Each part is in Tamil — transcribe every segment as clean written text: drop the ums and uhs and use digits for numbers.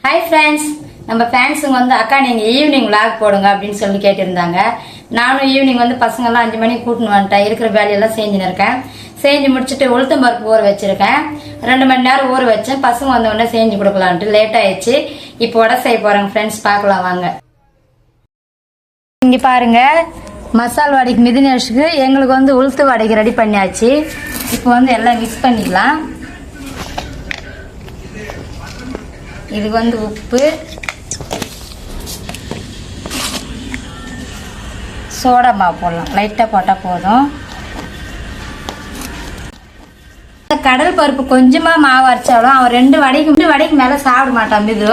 ஹாய் ஃப்ரெண்ட்ஸ், நம்ம ஃபேன்ஸுங்க வந்து அக்கா நீங்கள் ஈவினிங் விளாக் போடுங்க அப்படின்னு சொல்லி கேட்டிருந்தாங்க. நானும் ஈவினிங் வந்து பசங்கள்லாம் 5 மணிக்கு கூட்டின்னு வந்துட்டேன். இருக்கிற வேலையெல்லாம் செஞ்சுன்னு இருக்கேன். செஞ்சு முடிச்சுட்டு உளுத்தம் பருப்பு ஊற வச்சிருக்கேன். 2 மணி நேரம் ஊற வச்சேன். பசங்க வந்த உடனே செஞ்சு கொடுக்கலான்ட்டு லேட் ஆயிடுச்சு. இப்போ வடை செய்ய போகிறாங்க ஃப்ரெண்ட்ஸ், பார்க்கலாம் வாங்க. இங்கே பாருங்க, மசால் வடைக்கு மிதினேஷுக்கு எங்களுக்கு வந்து உளுத்து வடைக்கு ரெடி பண்ணியாச்சு. இப்போ வந்து எல்லாம் மிக்ஸ் பண்ணிக்கலாம். இதுக்கு வந்து உப்பு, சோடா மாவு போடலாம். லைட்டாக போட்டால் போதும். கடல் பருப்பு கொஞ்சமாக மாவு அரைச்சாலும் அவன் 2 வடைக்கு மேலே சாப்பிட மாட்டான் மிது.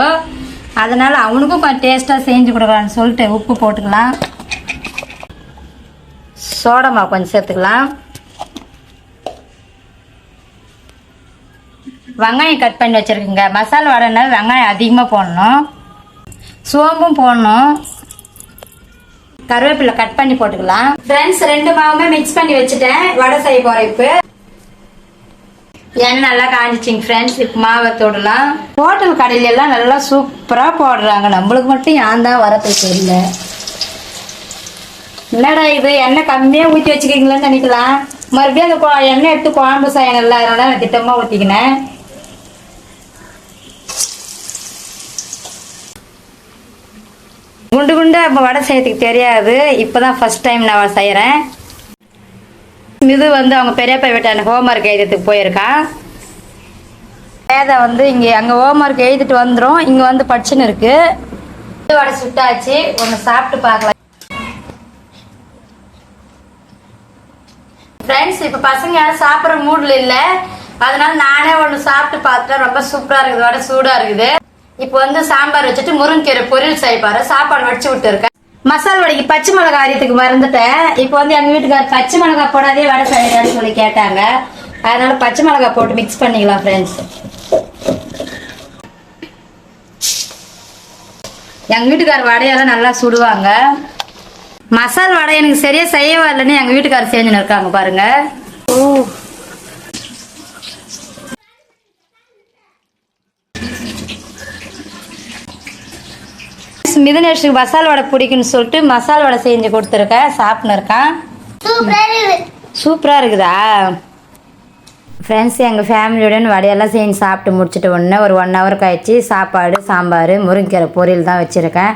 அதனால் அவனுக்கும் கொஞ்சம் டேஸ்ட்டாக செஞ்சு கொடுக்கலான்னு சொல்லிட்டு உப்பு போட்டுக்கலாம். சோடா மாவு கொஞ்சம் சேர்த்துக்கலாம். வெங்காயம் கட் பண்ணி வச்சுருக்குங்க. மசாலா வடைனா வெங்காயம் அதிகமாக போடணும், சோம்பும் போடணும், கருவேப்பிலை கட் பண்ணி போட்டுக்கலாம். ஃப்ரெண்ட்ஸ், 2 மாவுமே மிக்ஸ் பண்ணி வச்சுட்டேன். வடை செய்ய போகிறேன். இப்போ எண்ணெய் நல்லா காஞ்சிச்சிங்க ஃப்ரெண்ட்ஸ். இப்போ மாவை தோடலாம். ஹோட்டல் கடையில எல்லாம் நல்லா சூப்பராக போடுறாங்க. நம்மளுக்கு மட்டும் ஏன் தான் வரது தெரியல. என்னடா இது, எண்ணெய் கம்மியாக ஊற்றி வச்சுக்கிங்களேன்னு நினைக்கலாம். மறுபடியும் அந்த எண்ணெய் எடுத்து குழம்பு செய்யணும்ல, அதனால நான் திட்டமாக ஊற்றிக்கினேன். குண்டு குண்டு அப்போ வடை செய்யறதுக்கு தெரியாது. இப்போ தான் ஃபஸ்ட் டைம் நான் செய்கிறேன். இது வந்து அவங்க பெரியப்பா வீட்டான ஹோம்ஒர்க் எழுதுறதுக்கு போயிருக்கான். வேதை வந்து இங்கே அங்கே ஹோம்ஒர்க் எழுதிட்டு வந்துடும். இங்கே வந்து படிச்சுன்னு இருக்கு. வடை சுட்டாச்சு. ஒன்று சாப்பிட்டு பார்க்கலாம். ஃப்ரெண்ட்ஸ், இப்போ பசங்க யாரும் சாப்பிட்ற மூடில் இல்லை. அதனால நானே ஒன்று சாப்பிட்டு பார்த்துட்டேன். ரொம்ப சூப்பராக இருக்குது. வடை சூடாக இருக்குது. இப்போ வந்து சாம்பார் வச்சுட்டு முருங்கீரை பொரியல் செய்ப்பாரு. சாப்பாடு வடிச்சு விட்டு இருக்கேன். மசால் வடைக்கு பச்சை மிளகா அரியத்துக்கு மறந்துட்டேன். இப்போ வந்து எங்கள் வீட்டுக்கார பச்சை மிளகா போடாதே வடை செய்யறான்னு சொல்லி கேட்டாங்க. அதனால பச்சை மிளகா போட்டு மிக்ஸ் பண்ணிக்கலாம் ஃப்ரெண்ட்ஸ். எங்கள் வீட்டுக்கார வடையெல்லாம் நல்லா சுடுவாங்க. மசால் வடை எனக்கு சரியா செய்ய வரலன்னு எங்கள் வீட்டுக்காரர் செஞ்சுன்னு இருக்காங்க பாருங்க. மிதுனேஷுக்கு மசால் வடை பிடிக்குன்னு சொல்லிட்டு மசால் வடை செஞ்சு கொடுத்துருக்கேன். சாப்பிட்னு இருக்கான். சூப்பராக இருக்குதா ஃப்ரெண்ட்ஸ்? எங்கள் ஃபேமிலியுடன் வடையெல்லாம் செஞ்சு சாப்பிட்டு முடிச்சுட்டு உடனே ஒரு 1 ஹவர் கழிச்சு சாப்பாடு, சாம்பார், முருங்கீரை பொரியல் தான் வச்சுருக்கேன்.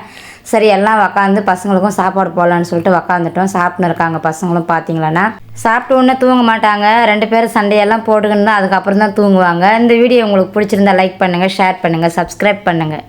சரி, எல்லாம் உக்காந்து பசங்களுக்கும் சாப்பாடு போடலான்னு சொல்லிட்டு உக்காந்துட்டோம். சாப்பிட்னு இருக்காங்க பசங்களும். பார்த்தீங்களன்னா சாப்பிட்டு உடனே தூங்க மாட்டாங்க. 2 பேரும் சண்டையெல்லாம் போட்டுக்கணும். அதுக்கப்புறம் தான் தூங்குவாங்க. இந்த வீடியோ உங்களுக்கு பிடிச்சிருந்தா லைக் பண்ணுங்கள், ஷேர் பண்ணுங்கள், சப்ஸ்கிரைப் பண்ணுங்கள்.